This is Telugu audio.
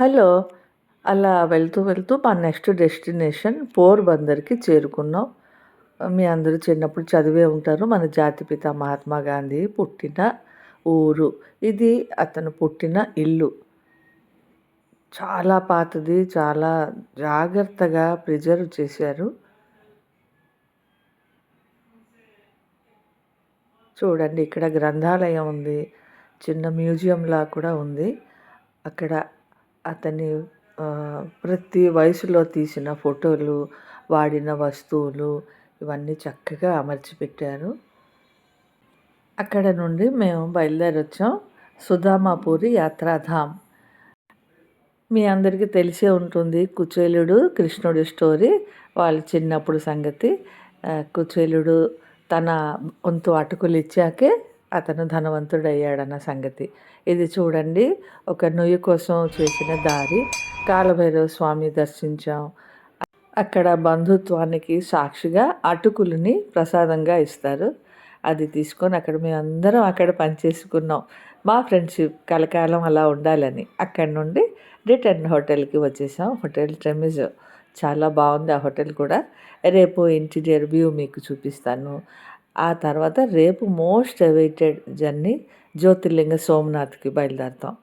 హలో! అలా వెళ్తూ, వెళ్తూ మా నెక్స్ట్ డెస్టినేషన్ పోర్బందర్‌కి చేరుకున్నాం. మీ అందరూ చిన్నప్పుడు చదివే ఉంటారు. మన జాతిపిత మహాత్మా గాంధీ పుట్టిన ఊరు. ఇది అతను పుట్టిన ఇల్లు. చాలా పాతది. చాలా జాగ్రత్తగా ప్రిజర్వ్ చేశారు. చూడండి, ఇక్కడ గ్రంథాలయం ఉంది. చిన్న మ్యూజియంలా కూడా ఉంది. అక్కడ అతని ప్రతి వయసులో తీసిన ఫోటోలు, వాడిన వస్తువులు ఇవన్నీ చక్కగా అమర్చి పెట్టారు. అక్కడ నుండి మేము బయలుదేరొచ్చాం సుధామాపూరి యాత్రాధామ్. మీ అందరికీ తెలిసే ఉంటుంది కుచేలుడు, కృష్ణుడి స్టోరీ. వాళ్ళ చిన్నప్పుడు సంగతి. కుచేలుడు తన వంతు అటుకులు ఇచ్చాకే అతను ధనవంతుడయ్యాడన్న సంగతి. ఇది చూడండి, ఒక నుయ్యి కోసం చేసిన దారి. కాలభైరవ స్వామి దర్శించాం. అక్కడ బంధుత్వానికి సాక్షిగా అటుకులని ప్రసాదంగా ఇస్తారు. అది తీసుకొని అక్కడ మేమందరం అక్కడ పనిచేసుకున్నాం. మా ఫ్రెండ్షిప్ కలకాలం అలా ఉండాలని. అక్కడి నుండి రిటర్న్ హోటల్‌కి వచ్చేసాం. హోటల్ టెమిజ్ చాలా బాగుంది ఆ హోటల్ కూడా. రేపు ఇంటీరియర్ వ్యూ మీకు చూపిస్తాను. ఆ తర్వాత రేపు మోస్ట్ అవైటెడ్ జర్నీ జ్యోతిర్లింగ సోమనాథ్‌కి బయలుదేరుతాం.